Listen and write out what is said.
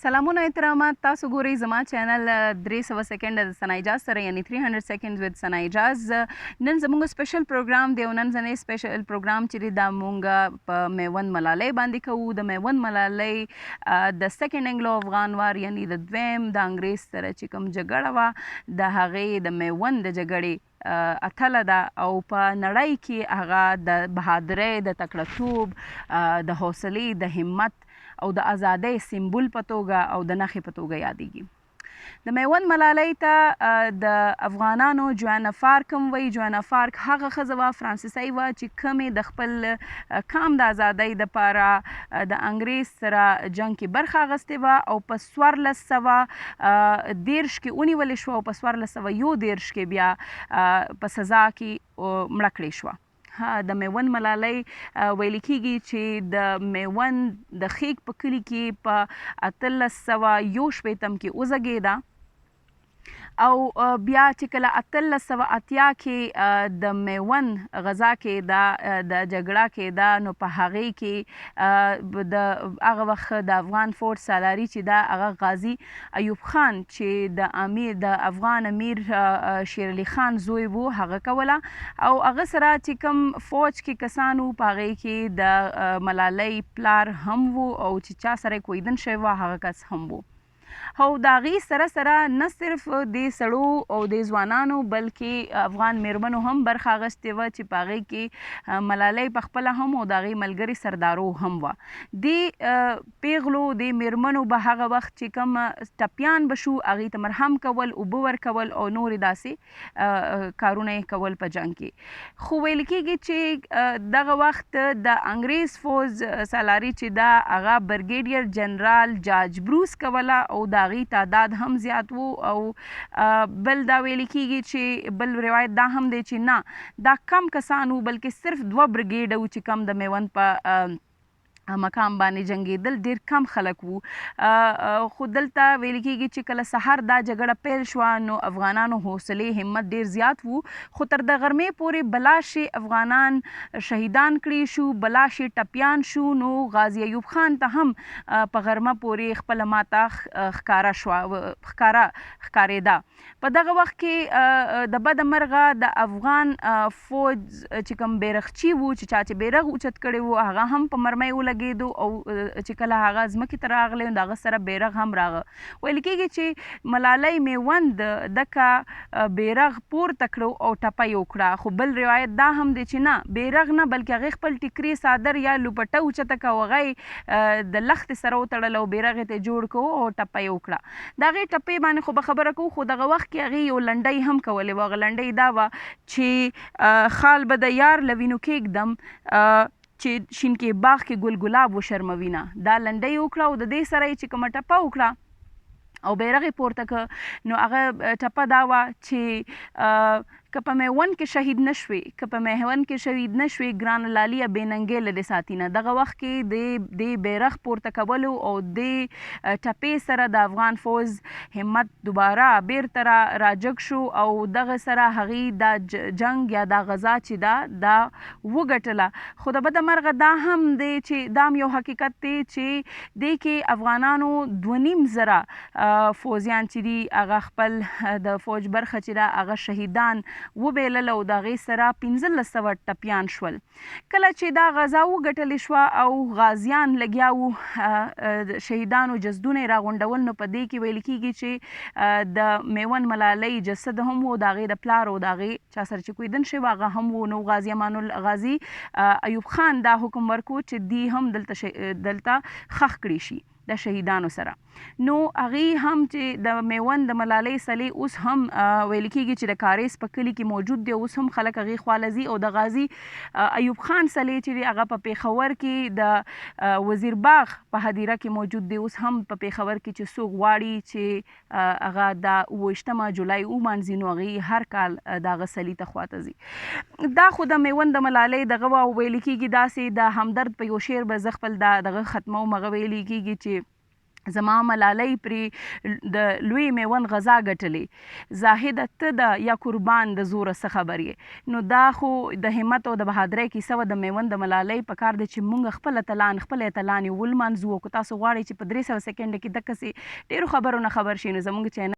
سلامونه احترامات، تاسو ګورئ زما چینل 300 سیکنډ د ثنا اجاز سره، یعنی 300 seconds with ثنا اجاز. نن زموږ سپیشل پروګرام دی او نن ځنې سپیشل پروګرام چې دی دا مونږ په میوند ملالۍ باندې کوو. د میوند ملالۍ د سیکنډ انګلو افغان وار، یعنی د دویم د انګرېز سره چې کوم جګړه وه، د هغې د میوند د جګړې اتله ده او په نړۍ کې هغه د بهادرۍ، د تکړهتوب، د حوصلې، د همت او د ازادۍ سمبول په توګه او د نښې په توګه یادېږي. د میوند ملالۍ ته د افغانانو جوانا فارک هم وایي. جوانا فارک هغه ښځه وه، فرانسیسۍ وه، چې کومې د خپل قام د ازادۍ دپاره د انګرېز سره جنګ کې برخه اخیستې وه او په 1410 کې ونیولې شوه او په 1431 کې بیا په سزا کې مړه کړې شوه. د میوند ملالۍ ویل کېږي چې د میوند د خیګ په کلي کې په 1861 کې وزېږېده او بیا چې کله 1880 کې د میوند غزا کې د جګړه کې ده، نو په هغې کې د هغه وخت د افغان فورس سالاري چې ده هغه غازي ایوب خان چې د افغان امیر شیر علي خان زوی و هغه کوله او هغه سره چې کوم فوج کې کسان وو په هغې کې د ملالۍ پلار هم و او چې چا سره یې کویدن شوی وه هغه کس هم و. او د هغې سره سره نه صرف د سړو او د ځوانانو بلکې افغان میرمنو هم برخه اخیستې وه چې په هغې کې ملالۍ پخپله هم او د هغې ملګري سردارو هم وه. د پیغلو د میرمنو به هغه وخت چې کوم ټپیان به شو هغې ته مرهم کول، اوبه ورکول او نورې داسې کارونه یې کول په جنګ کې. خو ویل کېږي چې دغه وخت د انګرېز فوج سالاري چې ده هغه برګیډیر جنرال جارج بروس کوله او د هغې تعداد هم زیات وو او بل دا ویل کېږي چې بل روایت دا هم دی چې نه دا کم کسان وو بلکې صرف 2 برګیډه وو چې کم د میوند په مقام باندې جنګېدل، ډېر کم خلک وو. خو دلته ویل کېږي چې کله سهار دا جګړه پیل شوه نو افغانانو حوصلې همت ډېر زیات وو، خو تر د غرمې پورې بلاشې افغانان شهیدان کړي شو، بلاشې ټپیان شو. نو غازي ایوب خان ته هم په غرمه پورې خپله ماته ښکارېده. په دغه وخت کې د بده مرغه د افغان فوج چې کوم بیرغچي وو چې چا چې بیرغ اوچت کړی وو هغه هم په مرمۍ ولګېدو او چې کله هغه ځمکې ته راغلی نو د هغه سره بیرغ هم راغه. ویل کېږي چې ملالۍ میوند دکه بیرغ پورته کړو او ټپه یې وکړه. خو بل روایت دا هم دی چې نه بیرغ نه بلکې هغې خپل ټیکري صادر یا لوپټه اوچته کړه او هغه د لښتې سره وتړل او بیرغ یې ته جوړ کړو او ټپه یې وکړه. د هغې ټپې باندې خو به خبره کوو، خو دغه وخت کې هغې یو لنډۍ هم کولې وه. هغه لنډۍ دا وه چې خال به د یار له وینو کېږدم چې شین کې باغ کې ګل ګلاب وشرموینه. دا لنډۍ وکړه او د دې سره یې چې کومه ټپه وکړه او بیرغ یې پورته کړه نو هغه ټپه دا وه چې که په میوند کې شهید نه شوې، که په میوند کې شهید نه شوې، ګرانه لاليه بې ننګې له دې ساتینه. دغه وخت کې د بیرغ پورته کولو او د ټپې سره د افغان فوز همت دوباره بیرته راجګ شو او دغه سره هغې دا جنګ یا دا غزا چې ده دا وګټله. خو د بده مرغه دا هم دی چې دا هم یو حقیقت دی چې دې کې افغانانو 2,500 فوزیان چې دي هغه خپل د فوج برخه چې ده هغه شهیدان وبیلل او د هغې سره 1500 ټپیان شول. کله چې دا غزا وګټلې شوه او غازیان لګیا وو شهیدانو جسدونه یې راغونډول نو په دې کې ویل کېږي چې د میوند ملالۍ جسد هم و، د هغې د پلار او د هغې چا سره چې کویدن شوی هغه هم و. نو غازي ایوب خان دا حکم ورکړو چې دی هم دلته ښخ کړي شي د شهیدانو سره. نو هغې هم چې د میوند د ملالۍ صلې اوس هم ویل کېږي چې د کاریز په کلي کې موجود دی، اوس هم خلک هغې خواله ځي او د غازي ایوب خان صلې چې دی هغه په پېښور کې د وزیر باغ په هدیره کې موجود دی. اوس هم په پېښور کې چې څوک غواړي چې هغه د 28 جولای ومانځي نو هغې هر کال د هغه صلي ته خواته ځي. دا خو د میوند د ملالۍ دغه وه او ویل کېږي داسې د همدرد په یو شعر به زه خپل دغه ختموم. هغه ویل کېږي چې زما ملالۍ پرې د لوی میوند غذا ګټلې زاهده ته ده یا قربان د زوره څه خبر یې نو دا خو د همت او د بهادرۍ کیسه وه د میوند د ملالۍ په کار دی چې موږ خپل اتلان یې ولمانځو او که تاسو غواړئ چې په 300 سکنډ کې دقسې ډېرو خبرو نه خبر شئ نو زموږ چینل